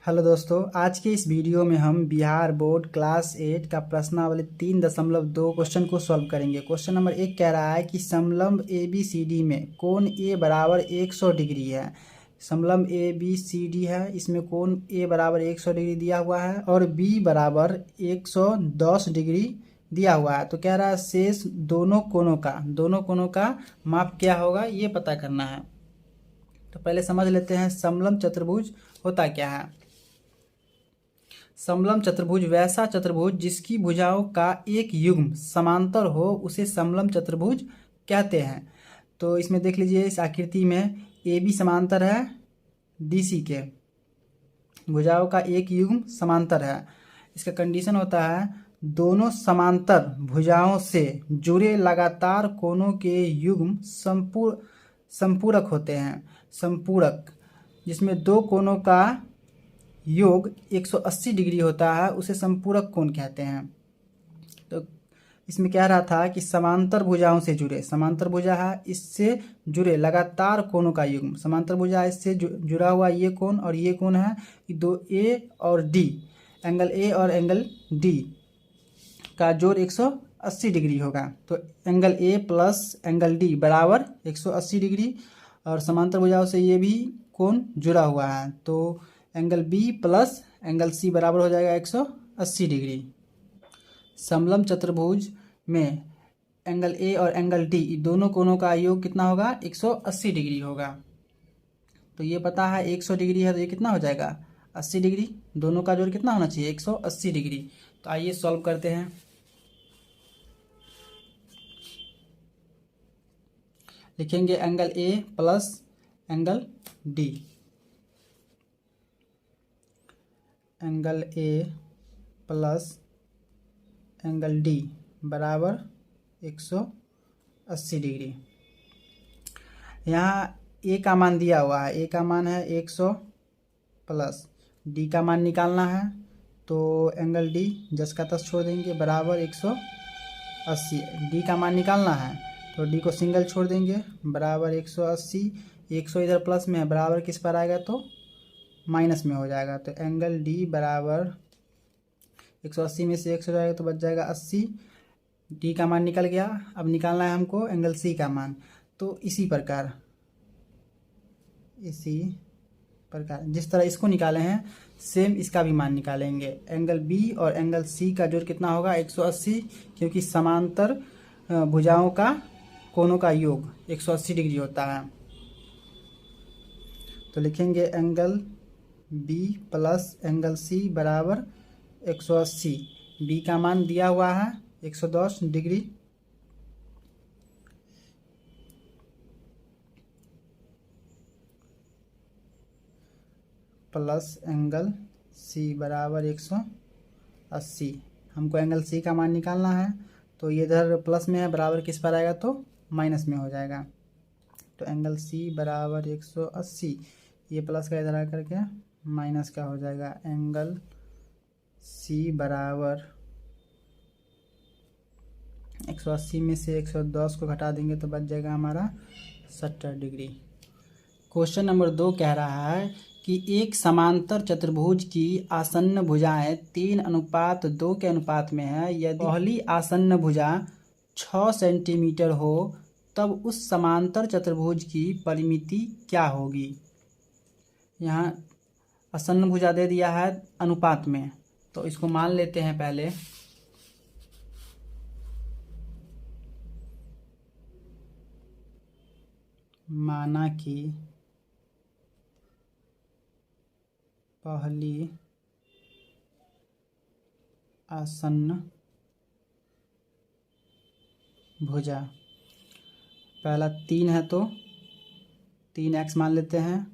Hello दोस्तों, आज के इस वीडियो में हम बिहार बोर्ड क्लास 8 का प्रश्नावली 3.2 क्वेश्चन को सॉल्व करेंगे। क्वेश्चन नंबर 1 कह रहा है कि समलंब ए बी सी डी में कोण ए बराबर 100 डिग्री है। समलंब ए बी सी डी है, इसमें कोण ए बराबर 100 डिग्री दिया हुआ है और बी बराबर 110 डिग्री दिया हुआ है। तो कह रहा है शेष दोनों कोणों का माप क्या होगा, ये पता करना है। तो पहले समझ लेते हैं समलंब चतुर्भुज होता क्या है। समलंब चतुर्भुज वैसा चतुर्भुज जिसकी भुजाओं का एक युग्म समांतर हो उसे समलंब चतुर्भुज कहते हैं। तो इसमें देख लीजिए, इस आकृति में ए बी समांतर है डी सी के, भुजाओं का एक युग्म समांतर है। इसका कंडीशन होता है दोनों समांतर भुजाओं से जुड़े लगातार कोणों के युग्म संपूरक होते हैं। संपूरक जिसमें दो कोणों का योग 180 डिग्री होता है उसे संपूरक कोण कहते हैं। तो इसमें कह रहा था कि समांतर भुजाओं से जुड़े, समांतर भुजा है इससे जुड़े लगातार कोणों का युग्म, समांतर भुजा इससे जुड़ा हुआ ये कोण और ये कोण है, दो ए और डी, एंगल ए और एंगल डी का जोड़ 180 डिग्री होगा। तो angle A plus angle D बराबर 180 डिग्री और समांतर भुजाओं से ये भी कोण जुड़ा हुआ है। तो angle B plus angle C बराबर हो जाएगा 180 डिग्री। समलंब चतुर्भुज में एंगल ए और एंगल डी दोनों कोणों का योग कितना होगा, 180 डिग्री होगा। तो ये पता है 100 डिग्री है तो ये कितना हो जाएगा 80 डिग्री, दोनों का जोड़ कितना होना चाहिए 180 डिग्री। तो आइए सॉल्व करते हैं। लिखेंगे angle A plus angle D, angle A plus angle D बराबर 180 डिग्री। यहाँ ए का मान दिया हुआ है, ए का मान है 100 प्लस डी का मान निकालना है। तो एंगल डी जस का तस छोड़ देंगे बराबर 180, डी का मान निकालना है तो डी को सिंगल छोड़ देंगे बराबर 180, 100 इधर प्लस में है बराबर किस पर आएगा तो माइनस में हो जाएगा। तो एंगल डी बराबर 180 में से 100 जाएगा तो बच जाएगा 80, डी का मान निकल गया। अब निकालना है हमको एंगल सी का मान। तो इसी प्रकार जिस तरह इसको निकाले हैं सेम इसका भी मान निकालेंगे। एंगल बी और एंगल सी का जोड़ कितना होगा 180, क्योंकि समांतर भुजाओं का कोणों का योग 180 डिग्री होता है। तो लिखेंगे angle B plus angle C बराबर 180, बी का मान दिया हुआ है 110 डिग्री प्लस एंगल सी बराबर 180। हमको एंगल सी का मान निकालना है तो ये इधर प्लस में है बराबर किस पर आएगा तो माइनस में हो जाएगा। तो एंगल सी बराबर 180, ये प्लस का इधर आकर के माइनस का हो जाएगा। एंगल सी बराबर 180 में से 110 को घटा देंगे तो बच जाएगा हमारा 70 डिग्री। क्वेश्चन नंबर 2 कह रहा है कि एक समांतर चतुर्भुज की आसन्न भुजाएं 3:2 के अनुपात में है। यदि पहली आसन्न भुजा 6 सेंटीमीटर हो तब उस समांतर चतुर्भुज की परिमिति क्या होगी। यहाँ आसन्न भुजा दे दिया है अनुपात में, तो इसको मान लेते हैं पहले। माना कि पहली आसन्न भुजा, पहला 3 है तो 3x मान लेते हैं।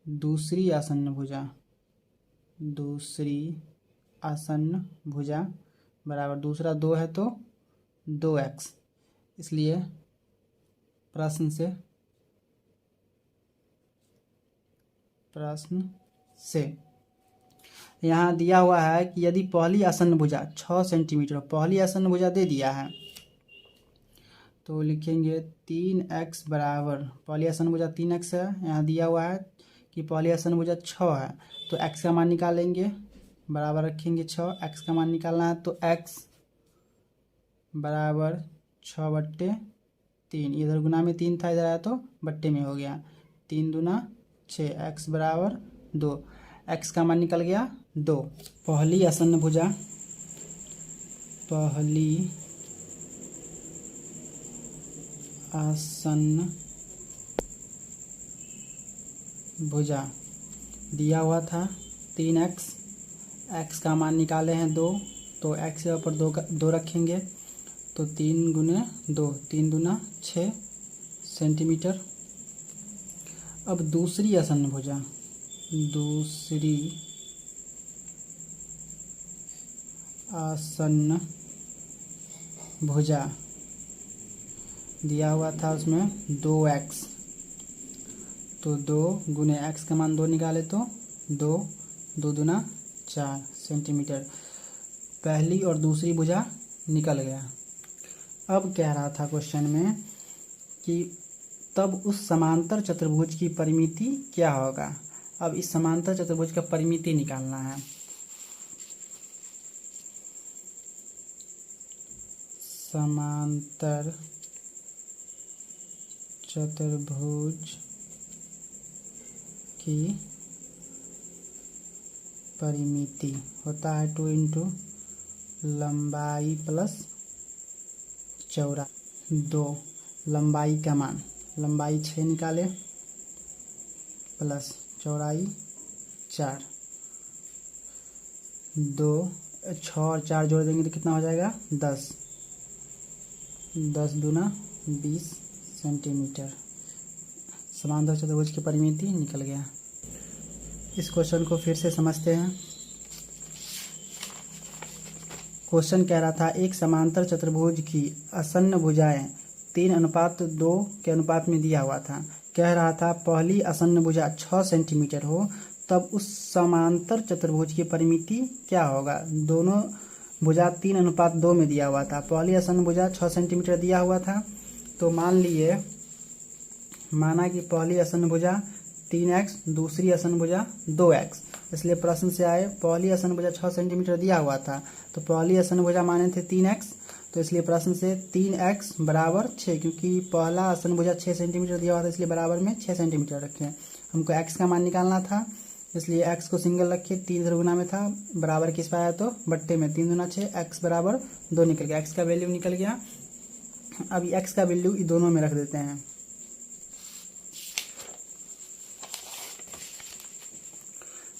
दूसरी आसन्न भुजा बराबर दूसरा 2 है तो 2x। इसलिए प्रश्न से यहाँ दिया हुआ है कि यदि पहली आसन्न भुजा 6 सेंटीमीटर, पहली आसन्न भुजा दे दिया है तो लिखेंगे 3x बराबर, पहली आसन्न भुजा 3x है, यहाँ दिया हुआ है कि पहली आसन भुजा 6 है, तो x का मान निकालेंगे, बराबर रखेंगे 6। x का मान निकालना है तो x बराबर 6/3, इधर गुना में 3 था, इधर आया तो बट्टे में हो गया, 3 दूना 6, x बराबर 2। x का मान निकल गया 2। पहली आसन भुजा दिया हुआ था 3x, x का मान निकाले हैं 2, तो x के ऊपर 2 रखेंगे, तो 3 गुने 2, 3 दूना 6 सेंटीमीटर। अब दूसरी आसन भुजा दिया हुआ था उसमें 2x, तो 2 गुने x का मान 2 निकाले तो 2 दूना 4 सेंटीमीटर। पहली और दूसरी भुजा निकल गया। अब कह रहा था क्वेश्चन में कि तब उस समांतर चतुर्भुज की परिमिति क्या होगा। अब इस समांतर चतुर्भुज का परिमिति निकालना है। समांतर चतुर्भुज की परिमिति होता है 2 इंटू लंबाई प्लस चौड़ाई 2। लंबाई का मान, लंबाई 6 निकाले प्लस चौड़ाई 4, 2 6 और 4 जोड़ देंगे तो कितना हो जाएगा 10, 10 दूना 20 सेंटीमीटर। समांतर चतुर्भुज की परिमिति निकल गया। इस क्वेश्चन को फिर से समझते हैं। क्वेश्चन कह रहा था एक समांतर चतुर्भुज की आसन्न भुजाएं 3:2 के अनुपात में दिया हुआ था। कह रहा था पहली आसन्न भुजा 6 सेंटीमीटर हो, तब उस समांतर चतुर्भुज की परिमिति क्या होगा। दोनों भुजा 3:2 में दिया हुआ था। पहली आसन्न भुजा 6 सेंटीमीटर दिया हुआ था, तो माना कि पहली आसन्न भुजा 3x, दूसरी आसन्न भुजा 2x। इसलिए प्रश्न से आए पहली आसन्न भुजा 6 सेंटीमीटर दिया हुआ था, तो पहली आसन्न भुजा माने थे 3x, तो इसलिए प्रश्न से 3x बराबर 6, क्योंकि पहला आसन्न भुजा 6 सेंटीमीटर दिया हुआ था, इसलिए बराबर में 6 सेंटीमीटर रखे। हमको x का मान निकालना था, इसलिए x को सिंगल रखे, 3 इधर गुना में था, बराबर किस पाया तो बट्टे में, 3 दूना 6, x बराबर 2 निकल गया। x का वैल्यू निकल गया। अब x का वैल्यू इन दोनों में रख देते हैं।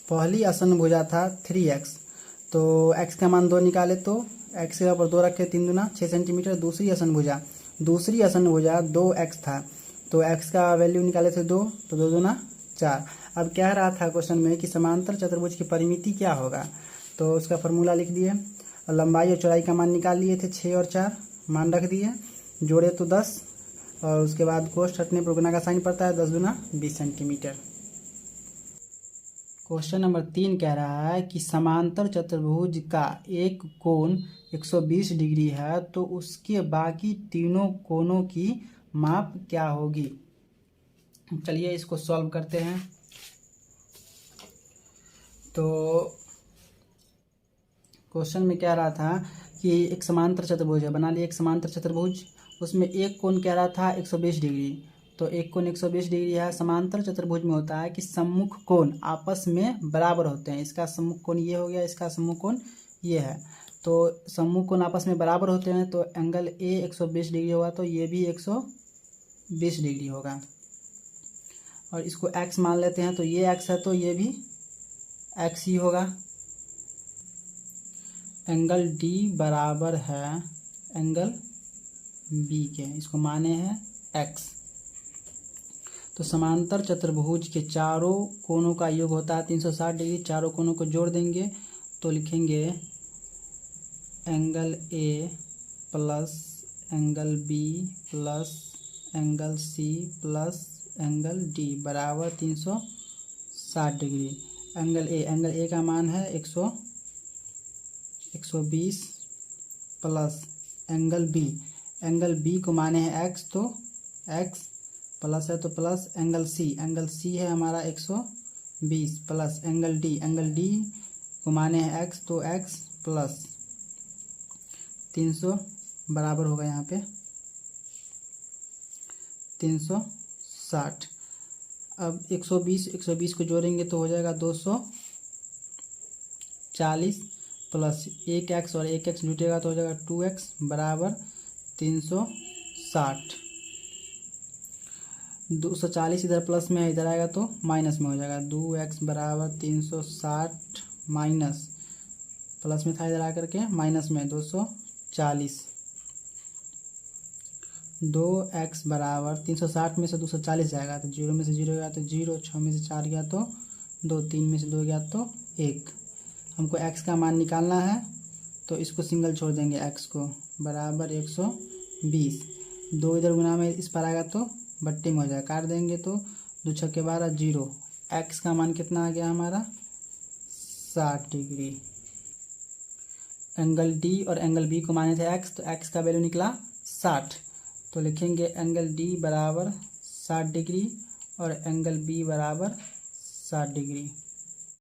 पहली आसन्न भुजा था 3x, तो x का मान 2 निकाले तो x के ऊपर 2 रखे, 3 दूना 6 सेंटीमीटर। दूसरी आसन्न भुजा 2x था, तो x का वैल्यू निकाले थे 2, तो 2 दूना 4। अब कह रहा था क्वेश्चन में कि समांतर चतुर्भुज की परिमिति क्या होगा, तो उसका फॉर्मूला लिख दिए। लंबाई और चौड़ाई का मान निकाल लिए थे, 6 और 4 मान रख दिए, जोड़े तो 10, और उसके बाद कोष्ठ हटने पर गुना का साइन पड़ता है, 10 दूना 20 सेंटीमीटर। क्वेश्चन नंबर 3 कह रहा है कि समांतर चतुर्भुज का एक कोण 120 डिग्री है, तो उसके बाकी तीनों कोणों की माप क्या होगी। चलिए इसको सॉल्व करते हैं। तो क्वेश्चन में कह रहा था कि एक समांतर चतुर्भुज है, बना लिए एक समांतर चतुर्भुज, उसमें एक कोण कह रहा था 120 डिग्री, तो एक कोण 120 डिग्री है। समांतर चतुर्भुज में होता है कि सम्मुख कोण आपस में बराबर होते हैं। इसका सम्मुख कोण ये हो गया, इसका सम्मुख कोण ये है, तो सम्मुख कोण आपस में बराबर होते हैं, तो एंगल ए 120 डिग्री होगा, तो ये भी 120 डिग्री होगा। और इसको x मान लेते हैं, तो ये x है तो ये भी x ही होगा। एंगल D बराबर है एंगल B के, इसको माने हैं x। तो समांतर चतुर्भुज के चारों कोणों का योग होता है 360 डिग्री। चारों कोणों को जोड़ देंगे तो लिखेंगे angle A plus angle B plus angle C plus angle D बराबर 360 डिग्री। एंगल A का मान है 120 प्लस एंगल B को माने हैं x, तो x प्लस है तो प्लस एंगल C है हमारा 180 20 प्लस एंगल डी को माने हैं एक्स, तो एक्स प्लस 300 बराबर होगा यहाँ पे 360। अब 120 को जोड़ेंगे तो हो जाएगा 240 प्लस 1x और 1x जुटेगा तो हो जाएगा 2x बराबर 360। 240 इधर प्लस में है, इधर आएगा तो माइनस में हो जाएगा। 2x बराबर 360 माइनस प्लस में था, इधर आकर के माइनस में 240। 2x बराबर 360 में से 240 जाएगा तो 0 में से 0 गया तो 0, 6 में से 4 गया तो 2, 3 में से 2 गया तो 1। हमको x का मान निकालना है तो इसको सिंगल छोड़ देंगे, x को बराबर 120। 2 इधर गुना में इस पर आएगा तो बट्टे में हो जाएगा, काट देंगे तो 2 छक्के 12 0। x का मान कितना आ गया हमारा 60 डिग्री। एंगल डी और एंगल बी को माने थे x, तो x का वैल्यू निकला 60। तो लिखेंगे एंगल डी बराबर 60 डिग्री और एंगल बी बराबर 60 डिग्री।